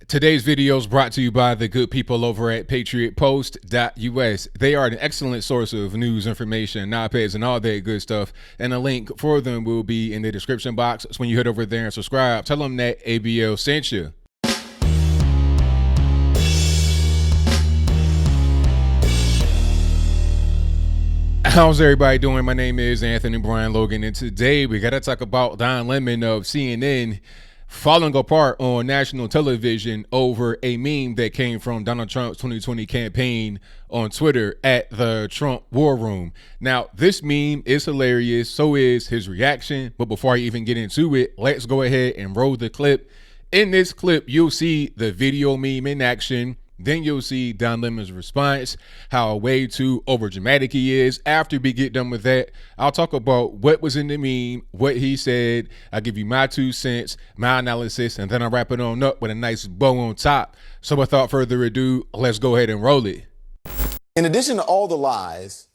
Today's video is brought to you by the good people over at patriotpost.us. They are an excellent source of news, information, op-eds, and all that good stuff. And a link for them will be in the description box. So when you head over there and subscribe, tell them that ABL sent you. How's everybody doing? My name is Anthony Brian Logan, and today we got to talk about Don Lemon of CNN falling apart on national television over a meme that came from Donald Trump's 2020 campaign on Twitter at the Trump War Room. Now, this meme is hilarious. So is his reaction. But before I even get into it, let's go ahead and roll the clip. In this clip, you'll see the video meme in action. Then you'll see Don Lemon's response, how way too overdramatic he is. After we get done with that, I'll talk about what was in the meme, what he said. I'll give you my 2 cents, my analysis, and then I'll wrap it on up with a nice bow on top. So without further ado, let's go ahead and roll it. In addition to all the lies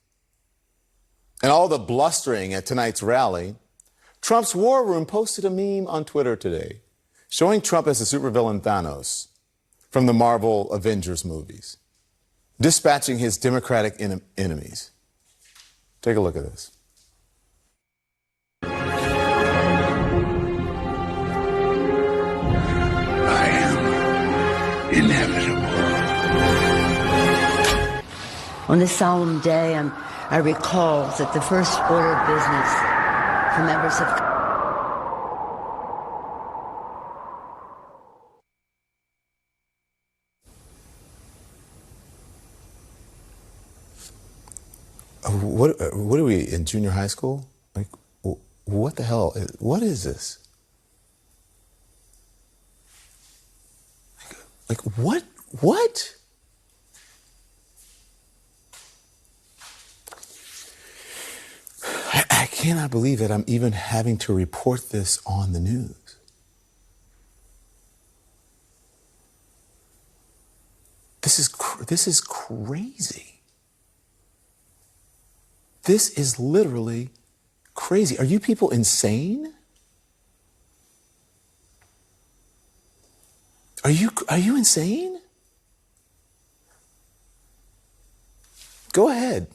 and all the blustering at tonight's rally, Trump's War Room posted a meme on Twitter today showing Trump as the supervillain Thanos from the Marvel Avengers movies, dispatching his Democratic enemies. Take a look at this. I am inevitable. On this solemn day, I recall that the first order of business for members of What are we in junior high school? Like, what the hell? What is this? Like what? What? I cannot believe that I'm even having to report this on the news. This is crazy. This is literally crazy. Are you people insane? Are you insane? Go ahead.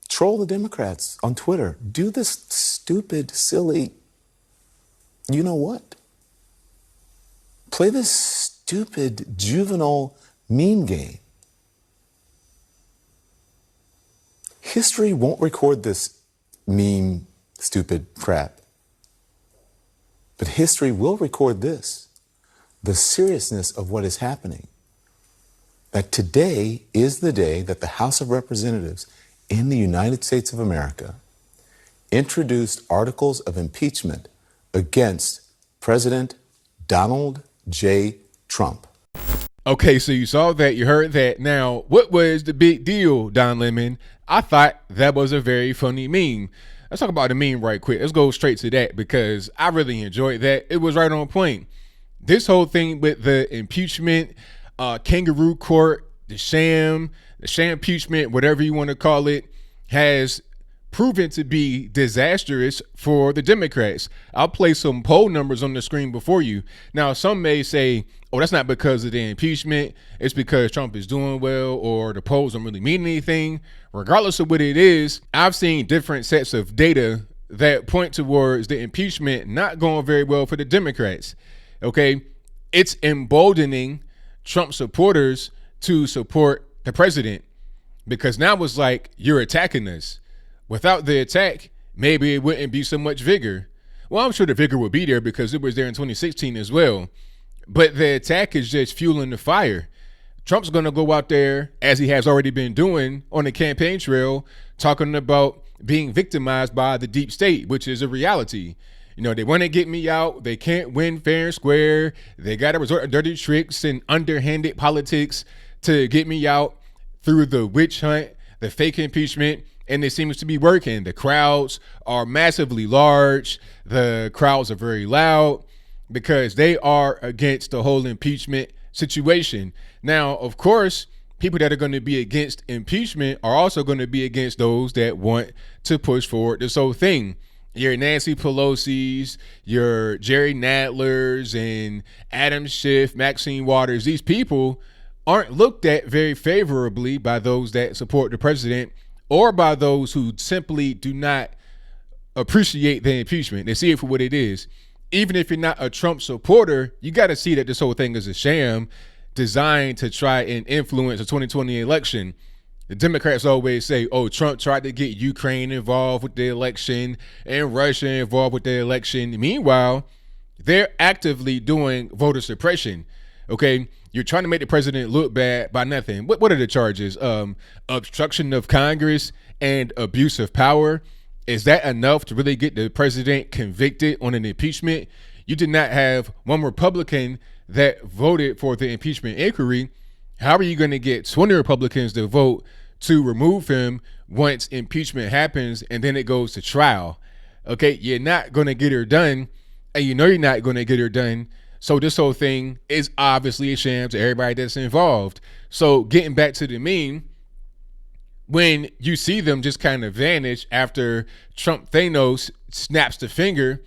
Troll the Democrats on Twitter. Do this stupid, silly, you know what? Play this stupid, juvenile meme game. History won't record this meme, stupid crap. But history will record this, the seriousness of what is happening. That today is the day that the House of Representatives in the United States of America introduced articles of impeachment against President Donald J. Trump. Okay, so you saw that, you heard that. Now, what was the big deal, Don Lemon? I thought that was a very funny meme. Let's talk about the meme right quick. Let's go straight to that because I really enjoyed that. It was right on point. This whole thing with the impeachment, kangaroo court, the sham impeachment, whatever you want to call it, has proven to be disastrous for the Democrats. I'll play some poll numbers on the screen before you. Now, some may say, oh, that's not because of the impeachment. It's because Trump is doing well or the polls don't really mean anything. Regardless of what it is, I've seen different sets of data that point towards the impeachment not going very well for the Democrats. Okay, it's emboldening Trump supporters to support the president because now it's like you're attacking us. Without the attack, maybe it wouldn't be so much vigor. Well, I'm sure the vigor would be there because it was there in 2016 as well. But the attack is just fueling the fire. Trump's going to go out there, as he has already been doing on the campaign trail, talking about being victimized by the deep state, which is a reality. You know, they want to get me out. They can't win fair and square. They got to resort to dirty tricks and underhanded politics to get me out through the witch hunt, the fake impeachment. And it seems to be working. The crowds are massively large. The crowds are very loud because they are against the whole impeachment situation. Now, of course, people that are going to be against impeachment are also going to be against those that want to push forward this whole thing. your Nancy Pelosi's, your Jerry Nadlers, and Adam Schiff, Maxine Waters, these people aren't looked at very favorably by those that support the president or by those who simply do not appreciate the impeachment. They see it for what it is. Even if you're not a Trump supporter, you got to see that this whole thing is a sham designed to try and influence the 2020 election. The Democrats always say, oh, Trump tried to get Ukraine involved with the election and Russia involved with the election. Meanwhile, they're actively doing voter suppression. Okay, you're trying to make the president look bad by nothing. What are the charges? Obstruction of Congress and abuse of power. Is that enough to really get the president convicted on an impeachment? You did not have one Republican that voted for the impeachment inquiry. How are you going to get 20 Republicans to vote to remove him once impeachment happens and then it goes to trial? Okay, you're not going to get her done, and you know you're not going to get her done. So this whole thing is obviously a sham to everybody that's involved. So getting back to the meme, when you see them just kind of vanish after Trump-Thanos snaps the finger,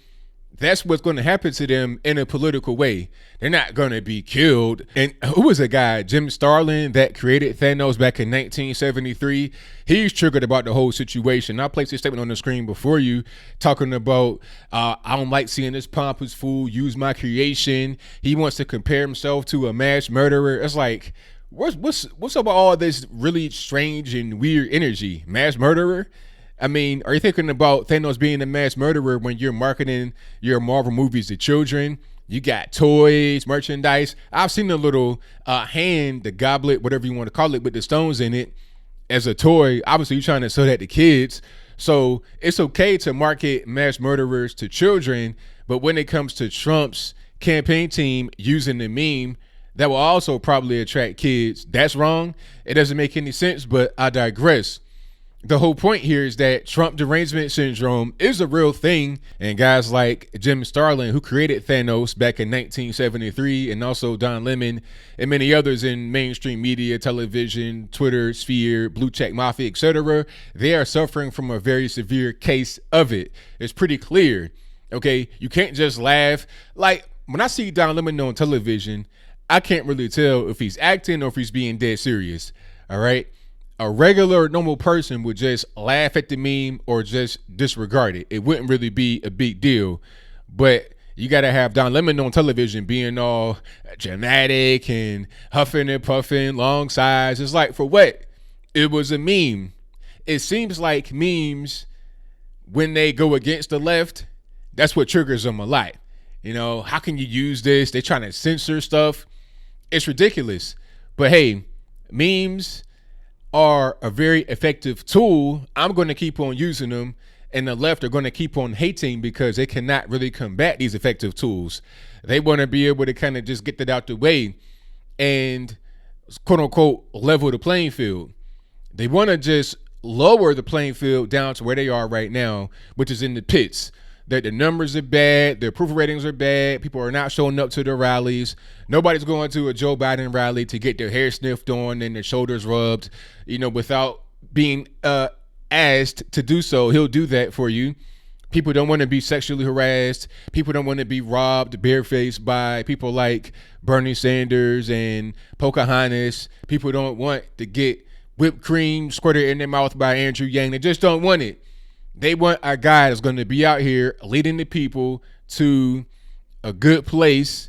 that's what's going to happen to them in a political way. They're not going to be killed. And who was a guy, Jim Starlin, that created Thanos back in 1973? He's triggered about the whole situation. I placed a statement on the screen before you talking about, I don't like seeing this pompous fool use my creation. He wants to compare himself to a mass murderer. It's like, what's up with all this really strange and weird energy? Mass murderer? I mean, are you thinking about Thanos being a mass murderer when you're marketing your Marvel movies to children? You got toys, merchandise. I've seen the little hand, the goblet, whatever you want to call it, with the stones in it as a toy. Obviously, you're trying to sell that to kids. So it's okay to market mass murderers to children. But when it comes to Trump's campaign team using the meme, that will also probably attract kids. That's wrong. It doesn't make any sense, but I digress. The whole point here is that Trump derangement syndrome is a real thing, and guys like Jim Starlin, who created Thanos back in 1973, and also Don Lemon and many others in mainstream media, television, Twitter, sphere, blue check mafia, etc., they are suffering from a very severe case of it. It's pretty clear. Okay, you can't just laugh. Like when I see Don Lemon on television, I can't really tell if he's acting or if he's being dead serious. All right. A regular normal person would just laugh at the meme or just disregard it. It wouldn't really be a big deal. But you got to have Don Lemon on television being all dramatic and huffing and puffing, long sides. It's like, for what? It was a meme. It seems like memes, when they go against the left, that's what triggers them a lot. You know, how can you use this? They're trying to censor stuff. It's ridiculous. But hey, memes are a very effective tool. I'm going to keep on using them, and the left are going to keep on hating because they cannot really combat these effective tools. They want to be able to kind of just get that out the way and quote unquote level the playing field. They want to just lower the playing field down to where they are right now, which is in the pits. That the numbers are bad, the approval ratings are bad, people are not showing up to the rallies. Nobody's going to a Joe Biden rally to get their hair sniffed on and their shoulders rubbed, you know, without being asked to do so. He'll do that for you. People don't want to be sexually harassed. People don't want to be robbed barefaced by people like Bernie Sanders and Pocahontas. People don't want to get whipped cream squirted in their mouth by Andrew Yang. They just don't want it. They want a guy that's going to be out here leading the people to a good place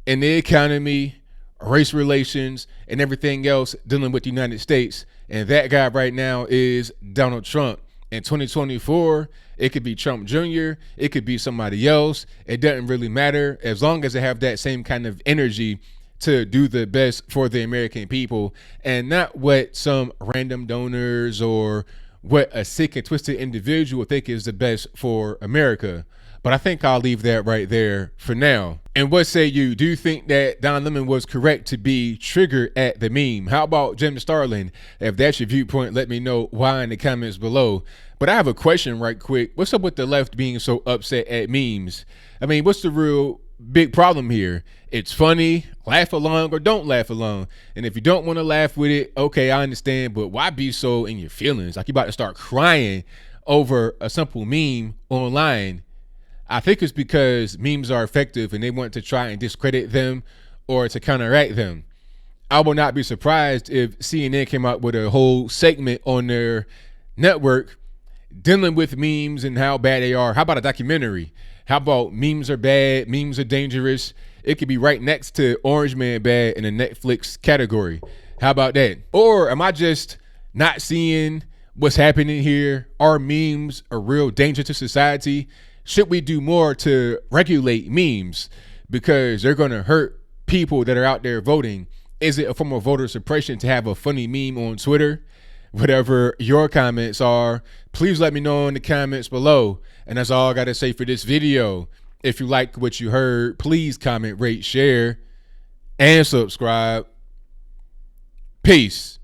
in the economy, race relations, and everything else dealing with the United States. And that guy right now is Donald Trump. In 2024, it could be Trump Jr., it could be somebody else. It doesn't really matter as long as they have that same kind of energy to do the best for the American people and not what some random donors or what a sick and twisted individual think is the best for America. But I think I'll leave that right there for now. And what say you? Do you think that Don Lemon was correct to be triggered at the meme? How about Jim Starlin? If that's your viewpoint, let me know why in the comments below. But I have a question right quick. What's up with the left being so upset at memes? I mean, what's the real big problem here? It's funny, laugh along or don't laugh along. And if you don't want to laugh with it, okay, I understand, but why be so in your feelings? Like you about to start crying over a simple meme online. I think it's because memes are effective and they want to try and discredit them or to counteract them. I will not be surprised if CNN came out with a whole segment on their network dealing with memes and how bad they are. How about a documentary? How about memes are bad, memes are dangerous? It could be right next to Orange Man Bad in the Netflix category. How about that? Or am I just not seeing what's happening here? Are memes a real danger to society? Should we do more to regulate memes because they're going to hurt people that are out there voting? Is it a form of voter suppression to have a funny meme on Twitter? Whatever your comments are, please let me know in the comments below. And that's all I got to say for this video. If you like what you heard, please comment, rate, share, and subscribe. Peace.